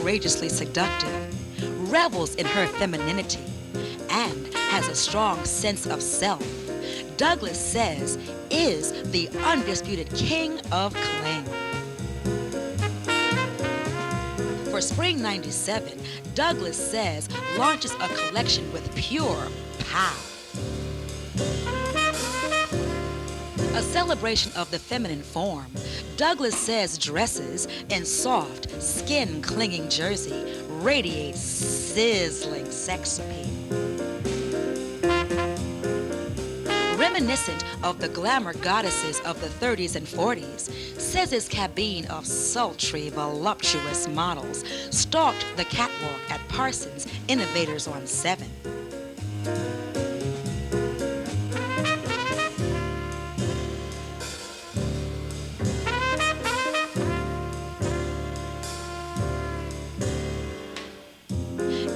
outrageously seductive, revels in her femininity, and has a strong sense of self, Douglas says is the undisputed king of cling. For spring '97, Douglas says launches a collection with pure pow. A celebration of the feminine form, Douglas says dresses in soft, skin-clinging jersey radiate sizzling sex appeal. Reminiscent of the glamour goddesses of the 30s and 40s, says his cabine of sultry, voluptuous models stalked the catwalk at Parsons' Innovators on 7.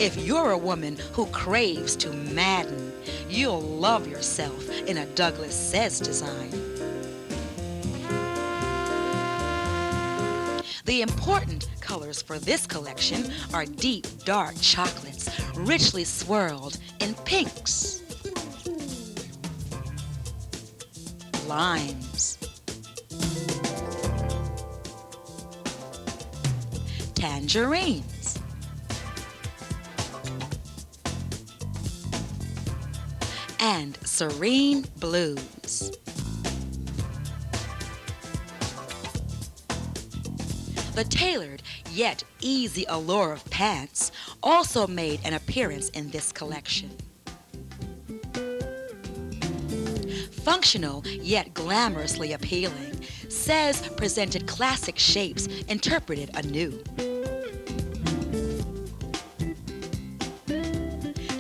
If you're a woman who craves to madden, you'll love yourself in a Douglas Says design. The important colors for this collection are deep, dark chocolates, richly swirled in pinks, limes, tangerines, and serene blues. The tailored yet easy allure of pants also made an appearance in this collection. Functional yet glamorously appealing, Says presented classic shapes interpreted anew.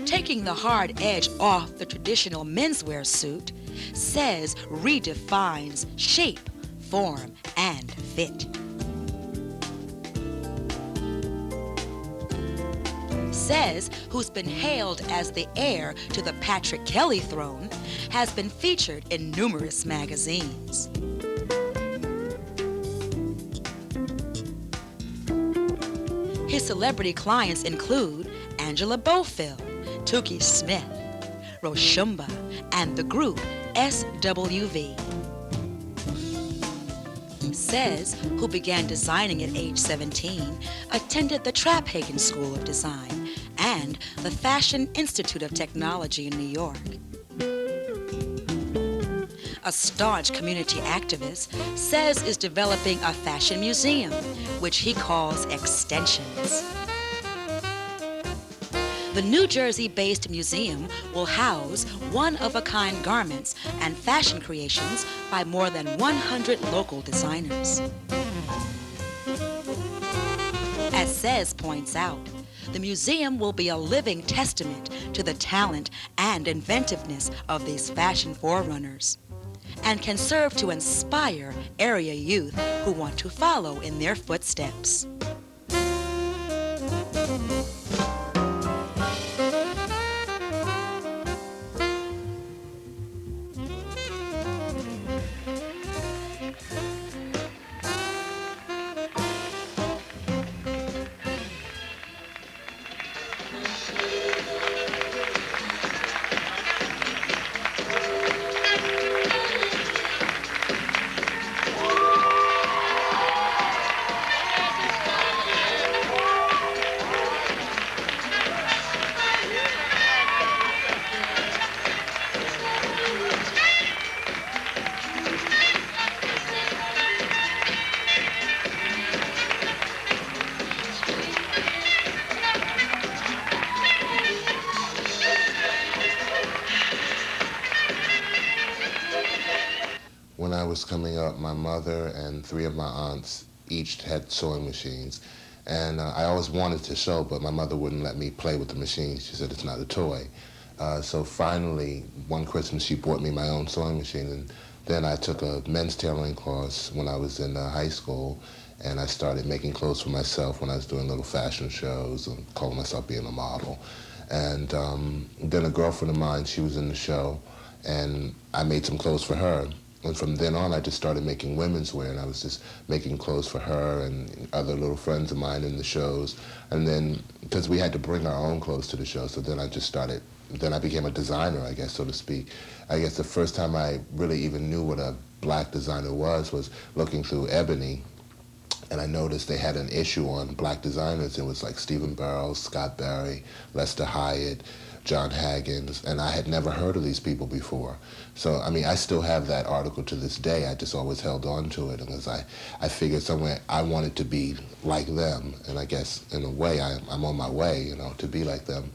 Taking the hard edge off the traditional menswear suit, Says redefines shape, form, and fit. Says, who's been hailed as the heir to the Patrick Kelly throne, has been featured in numerous magazines. His celebrity clients include Angela Bofill, Tukey Smith, Roshumba, and the group SWV. Says, who began designing at age 17, attended the Traphagen School of Design and the Fashion Institute of Technology in New York. A staunch community activist, Says is developing a fashion museum, which he calls Extensions. The New Jersey-based museum will house one-of-a-kind garments and fashion creations by more than 100 local designers. As Says points out, the museum will be a living testament to the talent and inventiveness of these fashion forerunners, and can serve to inspire area youth who want to follow in their footsteps. When I was coming up, my mother and 3 of my aunts each had sewing machines. And I always wanted to sew, but my mother wouldn't let me play with the machine. She said it's not a toy. So finally, one Christmas, she bought me my own sewing machine. And then I took a men's tailoring course when I was in high school. And I started making clothes for myself when I was doing little fashion shows and calling myself being a model. And then a girlfriend of mine, she was in the show, and I made some clothes for her. And from then on, I just started making women's wear, and I was just making clothes for her and other little friends of mine in the shows. And then, because we had to bring our own clothes to the show, so then then I became a designer, I guess, so to speak. I guess the first time I really even knew what a black designer was looking through Ebony, and I noticed they had an issue on black designers. It was like Stephen Burrows, Scott Barry, Lester Hyatt, John Haggins, and I had never heard of these people before. So, I mean, I still have that article to this day. I just always held on to it, because I figured somewhere I wanted to be like them, and I guess in a way I'm on my way, to be like them.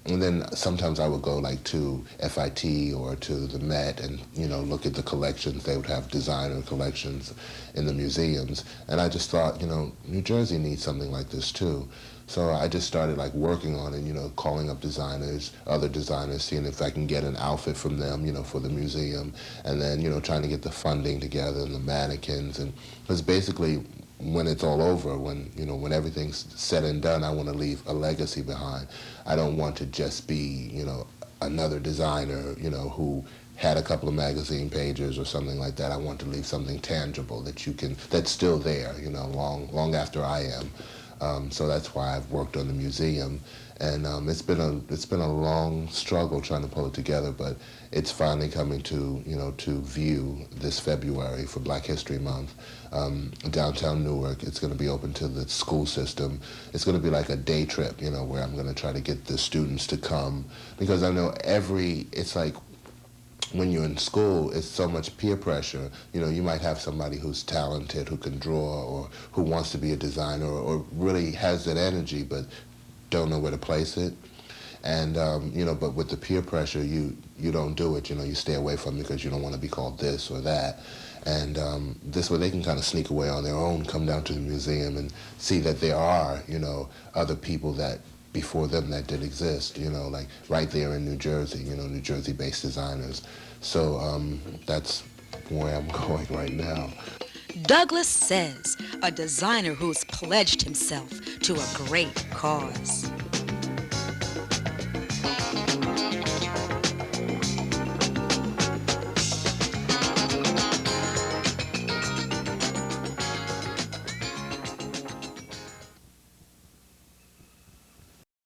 And then sometimes I would go like to FIT or to the Met and, look at the collections. They would have designer collections in the museums. And I just thought, New Jersey needs something like this too. So I just started like working on it, calling up designers, other designers, seeing if I can get an outfit from them, for the museum. And then, trying to get the funding together and the mannequins. And because basically when it's all over, when everything's said and done, I want to leave a legacy behind. I don't want to just be, another designer, who had a couple of magazine pages or something like that. I want to leave something tangible that's still there, long after I am. So that's why I've worked on the museum, and it's been a long struggle trying to pull it together, but it's finally coming to view this February for Black History Month. Downtown Newark, it's going to be open to the school system. It's going to be like a day trip, where I'm going to try to get the students to come, because I know it's like when you're in school, it's so much peer pressure. You might have somebody who's talented, who can draw, or who wants to be a designer, or really has that energy, but don't know where to place it. And, but with the peer pressure, you don't do it. You stay away from it because you don't want to be called this or that. And this way they can kind of sneak away on their own, come down to the museum and see that there are, other people that before them that did exist, like right there in New Jersey, New Jersey-based designers. So that's where I'm going right now. Douglas says, a designer who's pledged himself to a great cause.